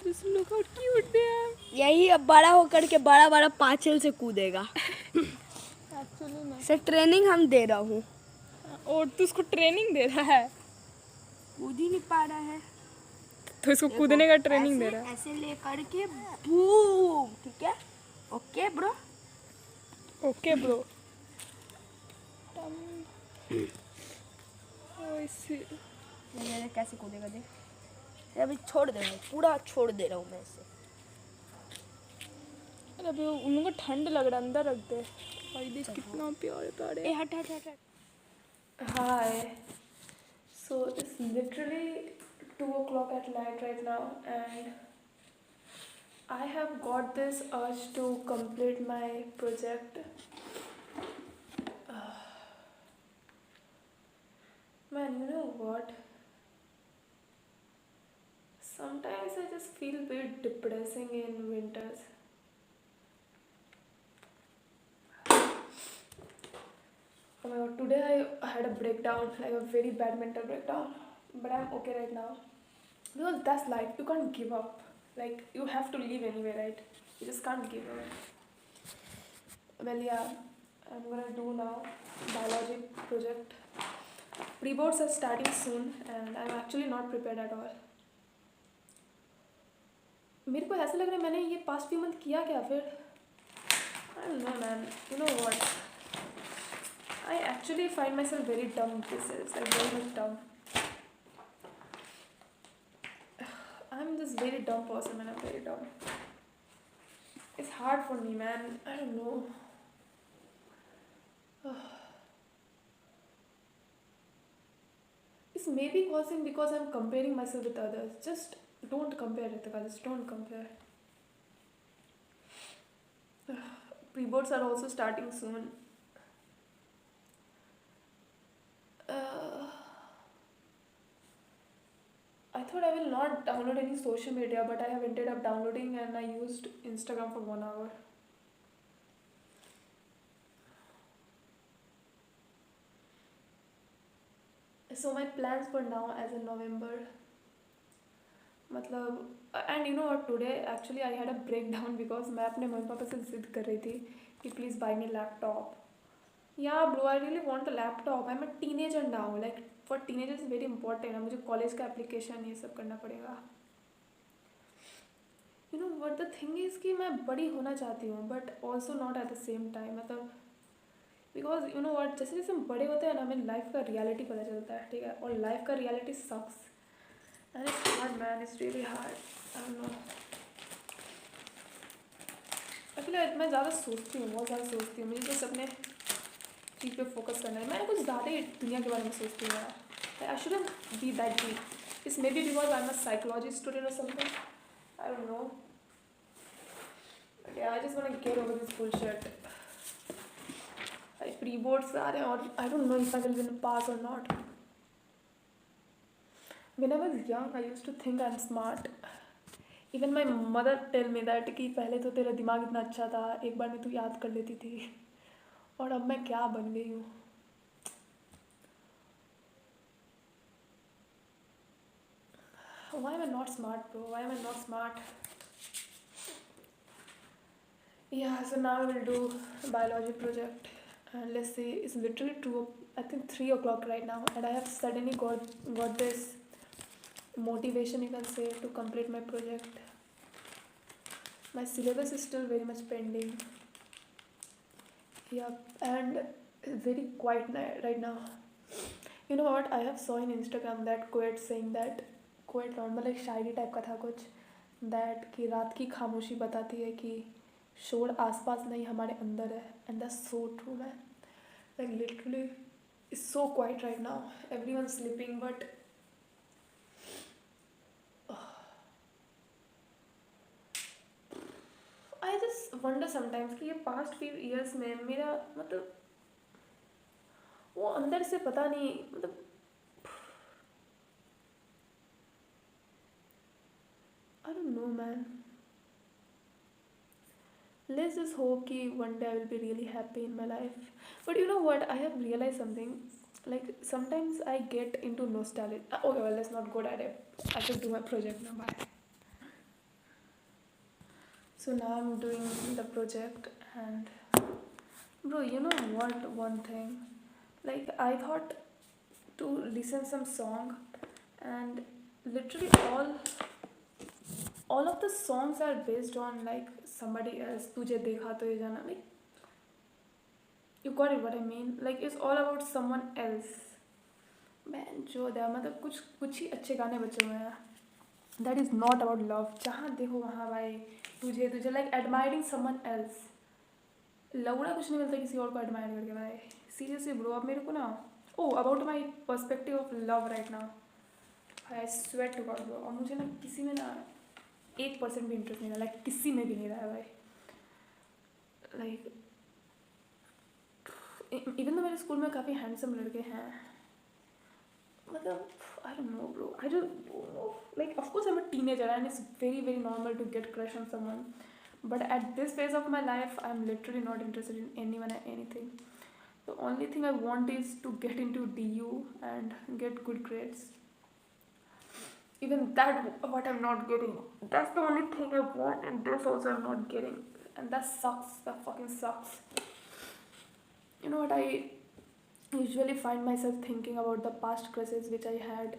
Just look how cute they are. यही अब बड़ा होकर के बड़ा बड़ा पाँचल से कूदेगा। Actually ना। सर ट्रेनिंग हम दे रहा हूँ। और तू उसको ट्रेनिंग दे रहा है? कूद ही नहीं पा रहा है तो इसको कूदने का ट्रेनिंग दे रहा है। ऐसे लेकर के बूम, ठीक है? Okay bro. Okay bro. कैसे कूदेगा देख। अभी छोड़ दे रहा हूँ, पूरा छोड़ दे रहा हूँ मैं इसे। अरे अभी उन लोगों को ठंड लग रहा है, अंदर रख दे। भाई देख कितना प्यारे प्यारे। हट हट हट हट। Hi. So it's literally 2 o'clock at night right now, and I have got this urge to complete my project. Man, you know what? Sometimes I just feel a bit depressing in winters. Oh my god, today I had a breakdown, like a very bad mental breakdown. But I'm okay right now. Because that's life. You can't give up. Like, you have to live anyway, right? You just can't give up. Well, yeah, I'm gonna do now biology project. Pre-boards are starting soon, and I'm actually not prepared at all. मेरे को ऐसा लग रहा है मैंने ये past few month किया क्या फिर? I don't know, man. You know what? I actually find myself very dumb these days, like very much dumb. I'm this very dumb person, man. I'm very dumb. It's hard for me, man. I don't know. It's maybe causing because I'm comparing myself with others. Just don't compare, Ritika. Just don't compare. Pre-boards are also starting soon. I thought I will not download any social media, but I have ended up downloading, and I used Instagram for 1 hour. So my plans for now as in November, मतलब, and you know what, today actually I had a breakdown because मैं अपने mummy papa से जिद कर रही थी कि please buy me laptop. Yeah bro, I really want a laptop. I'm a teenager now. Like for teenagers it's very important. मुझे college का एप्लीकेशन ये सब करना पड़ेगा. You know what the thing is कि मैं बड़ी होना चाहती हूँ, but also not at the same time. मतलब बिकॉज यू नो व्हाट, जैसे जैसे हम बड़े होते हैं ना हमें लाइफ का रियलिटी पता चलता है, ठीक है? और लाइफ का reality sucks and it's hard man, it's really hard. I don't know, actually मैं ज़्यादा सोचती हूँ, बहुत ज़्यादा सोचती हूँ. मुझे बस अपने चीज़ पे फोकस करना है. मैं कुछ ज़्यादा ही दुनिया के बारे में सोचती हूँ यार. I shouldn't be that deep. It's maybe because I am a psychology student और something. I don't know. But I just want to get over this bullshit. Pre-boards are, or I don't know if I will win pass or not. When I was young, I used to think I'm smart. Even my mother tell me that कि पहले तो तेरा दिमाग इतना अच्छा था, एक बार में तू याद कर लेती थी. और अब मैं क्या बन गई हूँ. Why am I not smart, bro? Why am I not smart? Yeah, so now I will do biology project. And let's see, it's literally 3 o'clock right now, and I have suddenly got this motivation, you can say, to complete my project. My syllabus is still very much pending. Yeah, and it's very quiet right now. You know what, I have saw in Instagram that quote saying that, quote normal एक शायरी type का था कुछ, that कि रात की खामोशी बताती है कि शोर आसपास नहीं हमारे अंदर है. And that's so true, man. Like literally it's so quiet right now, everyone's sleeping, but I just wonder sometimes कि ये past few years में मेरा मतलब वो अंदर से पता नहीं, मतलब I don't know, man. Let's just hope कि one day I will be really happy in my life. But you know what, I have realized something. Like sometimes I get into nostalgia. Okay, well, let's not go at it. I should do my project now. Bye. So now I'm doing the project, and bro, you know what? One thing, like I thought to listen some song, and literally all of the songs are based on like somebody else. तुझे देखा तो ये जाना, like you got it what I mean? Like it's all about someone else. Man, जो दया मतलब कुछ ही अच्छे गाने बचे हुए हैं. That is not about love. जहाँ देखो वहाँ भाई तुझे तुझे like admiring someone else. लौड़ा कुछ नहीं मिलता किसी और को admire करके भाई. Seriously bro, अब मेरे को ना about my perspective of love right now. I swear to God bro. और मुझे ना किसी में ना 1% भी इंटरेस्ट नहीं रहा. Like किसी में भी नहीं रहा है भाई. Like even though मेरे स्कूल में काफ़ी हैंडसम लड़के हैं, मतलब I don't know bro, I just don't know. Like of course I'm a teenager and it's very very normal to get crush on someone, but at this phase of my life I'm literally not interested in anyone and anything. The only thing I want is to get into DU and get good grades. Even that what I'm not getting, that's the only thing I want, and this also I'm not getting, and that sucks. That fucking sucks. You know what, I usually find myself thinking about the past crushes which I had